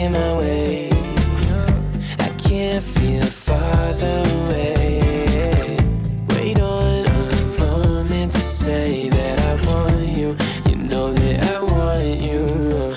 blocking my way. I can't feel farther away. Wait on a moment to say that I want you. You know that I want you.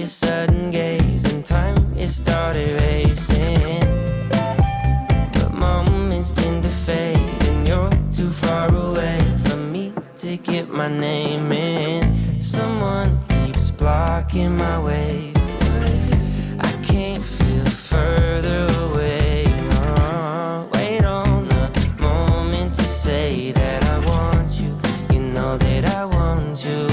Sudden gaze and time it started racing, but moments tend to fade and you're too far away from me to get my name in. Someone keeps blocking my way. I can't feel further away. Wait on a moment to say that I want you. You know that I want you.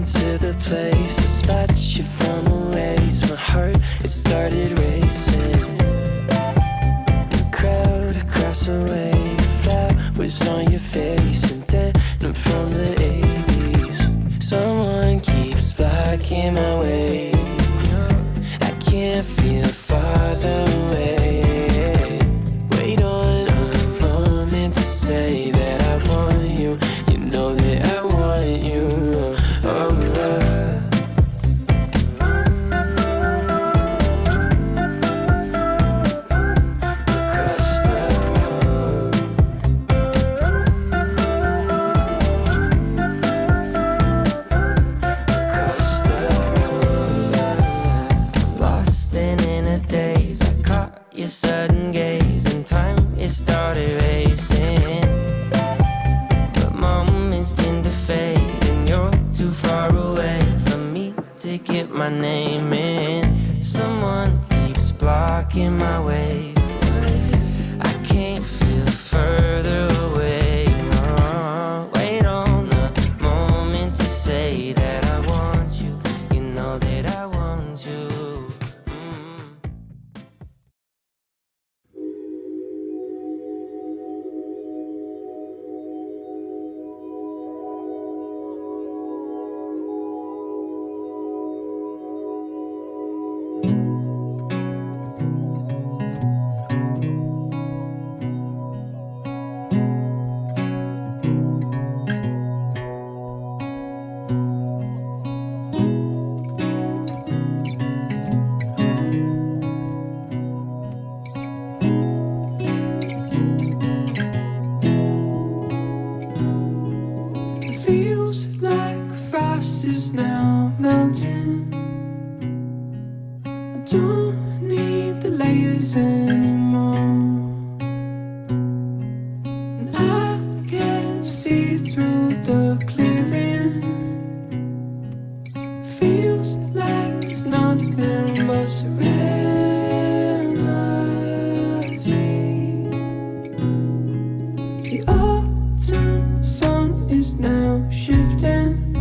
To the place, a spot you from a ways. My heart, it started racing. The crowd across the way, flowers on your face, and then I'm from the 80s. Someone keeps blocking my way. I can't feel farther away. Wait on a moment to say that I want you. You know that I want you. Sudden gaze and time it started racing, but moments tend to fade and you're too far away from me to get my name in. Someone keeps blocking my way. I can't feel further away. Wait on a moment to say that I want you. You know that I want you. Feels like frost is now melting. I don't need the layers anymore, and I can see through the clearing. Feels like there's nothing but serenity. The autumn sun is now shifting.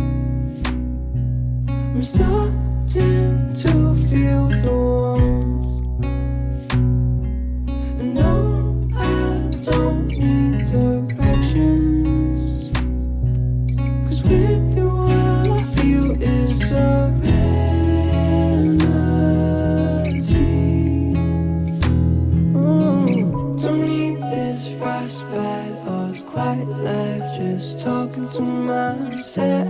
flashback or the quiet life, just talking to myself.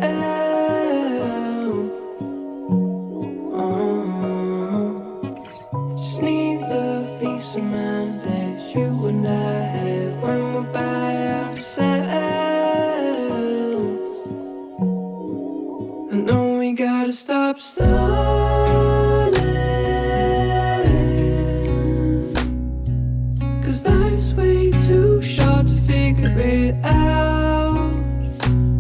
Just need the peace of mind that you and I have when we're by ourselves. I know we gotta stop stalling, 'cause life's way too short to figure it out.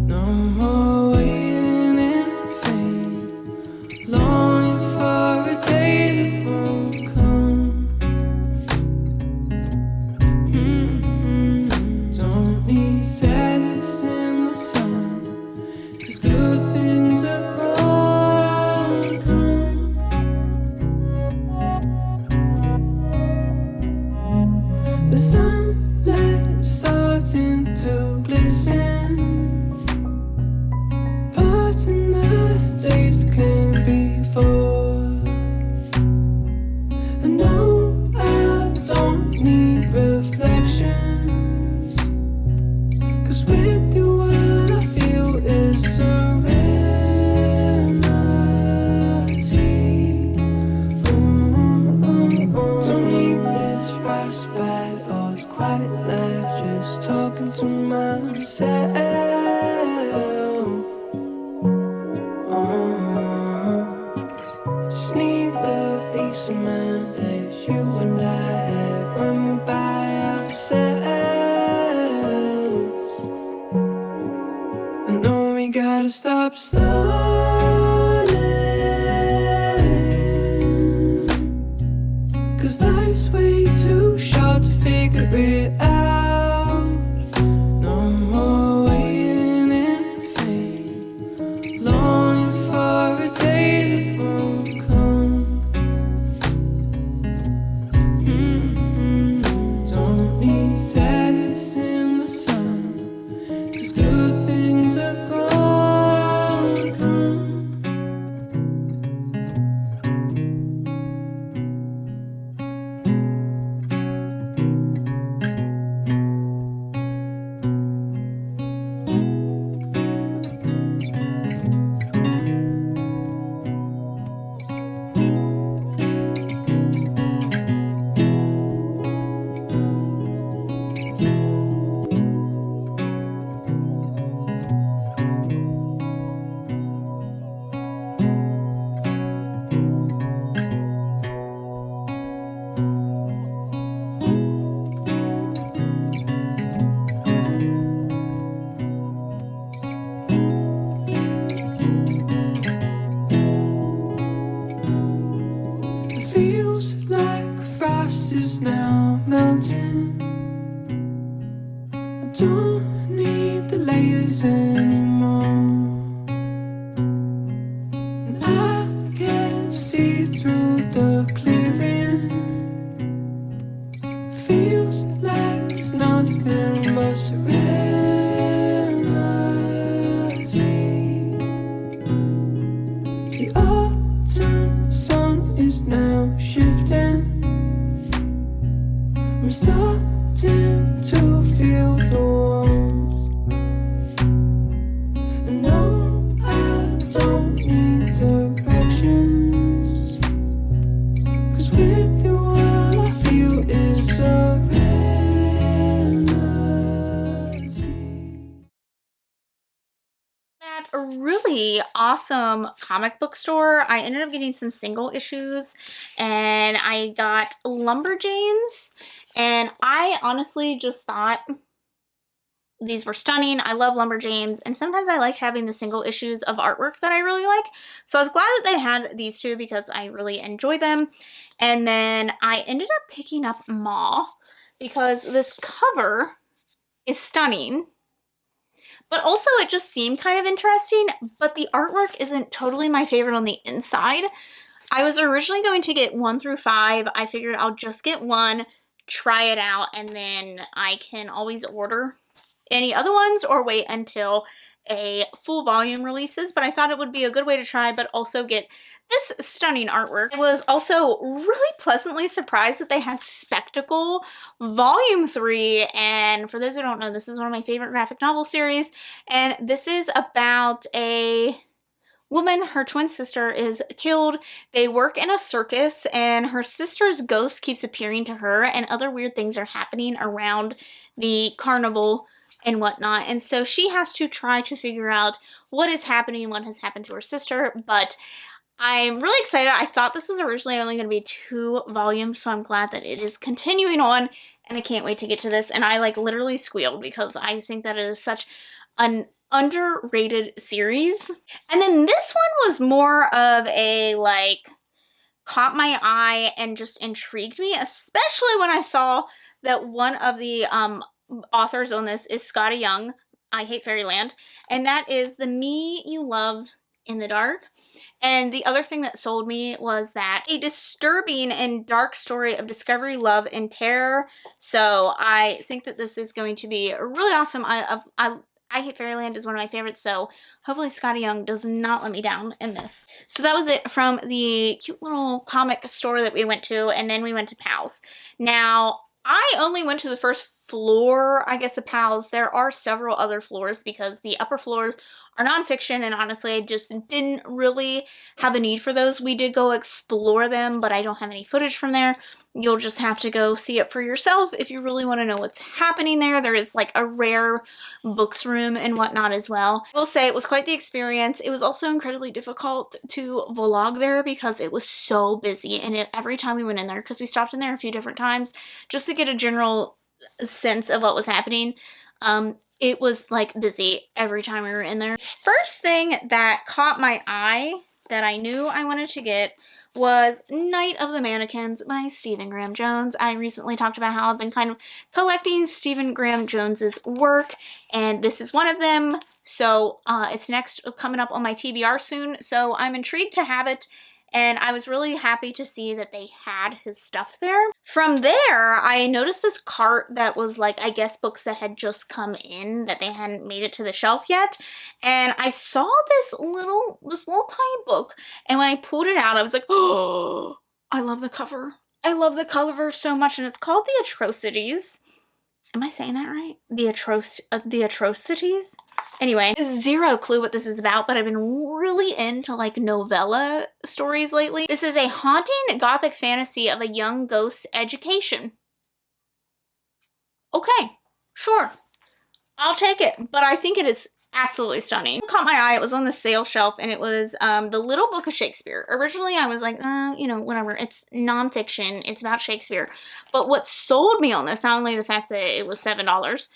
No more waiting in vain, longing for a day that won't come. Don't need sadness in the sun, 'cause good things are gonna come. The sunlight is starting to glisten, parting the days that came before. And no, I don't need reflections, 'cause with you all I feel is serenity. Don't need this flashback or the quiet life, just talking to myself. Just need the peace of mind that you and I have when we're by ourselves. I know we gotta stop stalling, 'cause life's way too short to figure it out. No more waiting in vain, longing for a day that won't come. Don't need sadness in the sun, 'cause good things are gonna come. It feels like frost is now melting. I don't need the layers anymore, and I can see through the clearing. Feels like there's nothing but serenity. The autumn sun is now shifting. I'm starting to feel the warmth. And no, I don't need directions, 'cause with you all I feel is serenity. At a really awesome comic book store. I ended up getting some single issues, and I got Lumberjanes, and I honestly just thought these were stunning. I love Lumberjanes, and sometimes I like having the single issues of artwork that I really like. So I was glad that they had these two because I really enjoy them. And then I ended up picking up Maw because this cover is stunning. But also it just seemed kind of interesting, but the artwork isn't totally my favorite on the inside. I was originally going to get 1 through 5. I figured I'll just get 1, try it out, and then I can always order any other ones or wait until a full volume releases, but I thought it would be a good way to try, but also get this stunning artwork. I was also really pleasantly surprised that they had Spectacle Volume 3, and for those who don't know, this is one of my favorite graphic novel series, and this is about a woman. Her twin sister is killed. They work in a circus, and her sister's ghost keeps appearing to her, and other weird things are happening around the carnival and whatnot, and so she has to try to figure out what is happening, what has happened to her sister. But I'm really excited. I thought this was originally only going to be 2 volumes, so I'm glad that it is continuing on, and I can't wait to get to this. And I like literally squealed because I think that it is such an underrated series. And then this one was more of a like caught my eye and just intrigued me, especially when I saw that one of the authors on this is Scotty Young. I Hate Fairyland, and that is The Me You Love in the Dark. And the other thing that sold me was that a disturbing and dark story of discovery, love, and terror. So I think that this is going to be really awesome. I Hate Fairyland is one of my favorites, so hopefully Scotty Young does not let me down in this. So that was it from the cute little comic store that we went to, and then we went to Powell's. Now, I only went to the first floor, I guess, of Powell's. There are several other floors because the upper floors are nonfiction, and honestly, I just didn't really have a need for those. We did go explore them, but I don't have any footage from there. You'll just have to go see it for yourself if you really want to know what's happening there. There is like a rare books room and whatnot as well. I will say it was quite the experience. It was also incredibly difficult to vlog there because it was so busy, and every time we went in there, because we stopped in there a few different times just to get a general sense of what was happening, it was like busy every time we were in there. First thing that caught my eye that I knew I wanted to get was Night of the Mannequins by Stephen Graham Jones. I recently talked about how I've been kind of collecting Stephen Graham Jones's work, and this is one of them. So it's next coming up on my TBR soon, so I'm intrigued to have it. And I was really happy to see that they had his stuff there. From there, I noticed this cart that was like, I guess, books that had just come in that they hadn't made it to the shelf yet. And I saw this little tiny book. And when I pulled it out, I was like, oh, I love the cover. I love the cover so much. And it's called The Atrocities. Am I saying that right? The Atrocities? Anyway, zero clue what this is about, but I've been really into like novella stories lately. This is a haunting gothic fantasy of a young ghost's education. Okay, sure. I'll take it, but I think it is absolutely stunning. It caught my eye. It was on the sale shelf, and it was The Little Book of Shakespeare. Originally, I was like, you know, whatever. It's nonfiction. It's about Shakespeare. But what sold me on this, not only the fact that it was $7,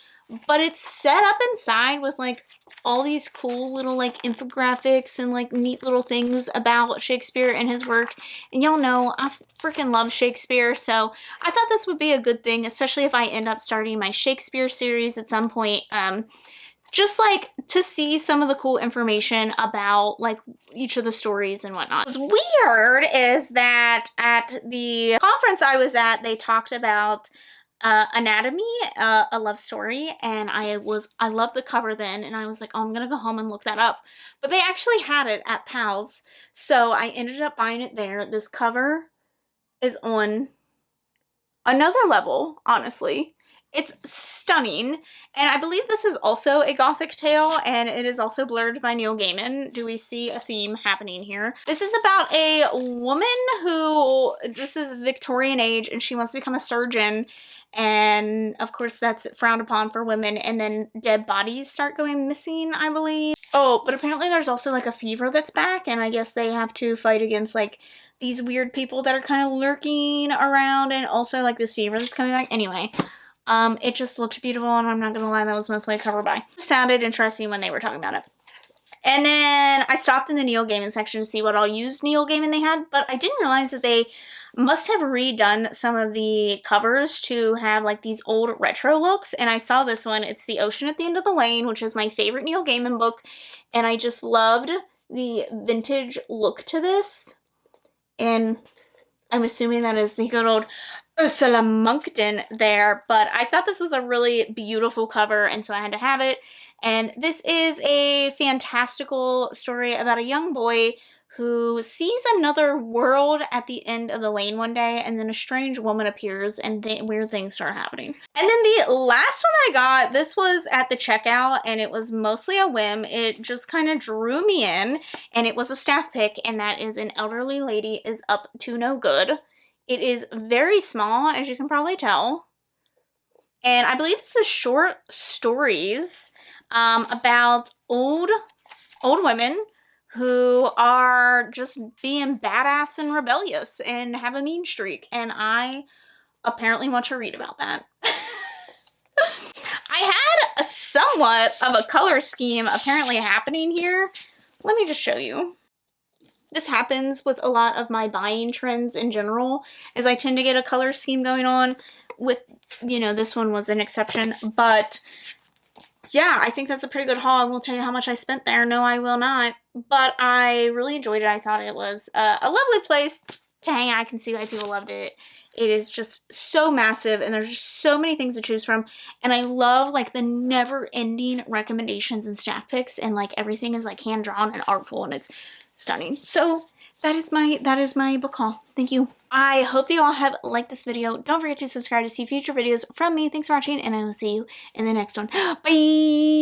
but it's set up inside with like all these cool little like infographics and like neat little things about Shakespeare and his work. And y'all know I freaking love Shakespeare, so I thought this would be a good thing, especially if I end up starting my Shakespeare series at some point. Just like to see some of the cool information about like each of the stories and whatnot. What's weird is that at the conference I was at, they talked about Anatomy, a love story, and I loved the cover then, and I was like, oh, I'm gonna go home and look that up. But they actually had it at Powell's, so I ended up buying it there. This cover is on another level, honestly. It's stunning, and I believe this is also a gothic tale, and it is also blurred by Neil Gaiman. Do we see a theme happening here? This is about a woman who, this is Victorian age, and she wants to become a surgeon, and of course that's frowned upon for women, and then dead bodies start going missing, I believe. Oh, but apparently there's also like a fever that's back, and I guess they have to fight against like these weird people that are kind of lurking around, and also like this fever that's coming back. Anyway. It just looked beautiful, and I'm not gonna lie, that was mostly a cover buy. It sounded interesting when they were talking about it. And then I stopped in the Neil Gaiman section to see what all used Neil Gaiman they had, but I didn't realize that they must have redone some of the covers to have like these old retro looks, and I saw this one. It's The Ocean at the End of the Lane, which is my favorite Neil Gaiman book, and I just loved the vintage look to this, and I'm assuming that is the good old Ursula Monkton there, but I thought this was a really beautiful cover, and so I had to have it. And this is a fantastical story about a young boy who sees another world at the end of the lane one day, and then a strange woman appears and weird things start happening. And then the last one I got, this was at the checkout, and it was mostly a whim. It just kind of drew me in, and it was a staff pick, and that is An Elderly Lady is Up to No Good. It is very small, as you can probably tell. And I believe this is short stories about old women who are just being badass and rebellious and have a mean streak. And I apparently want to read about that. I had a somewhat of a color scheme apparently happening here. Let me just show you. This happens with a lot of my buying trends in general, as I tend to get a color scheme going on with, you know, this one was an exception, but yeah, I think that's a pretty good haul. I won't tell you how much I spent there. No, I will not, but I really enjoyed it. I thought it was a lovely place to hang out. I can see why people loved it. It is just so massive, and there's just so many things to choose from, and I love like the never-ending recommendations and staff picks, and like everything is like hand-drawn and artful, and it's stunning. So that is my book haul. Thank you. I hope that you all have liked this video. Don't forget to subscribe to see future videos from me. Thanks for watching, and I will see you in the next one. Bye!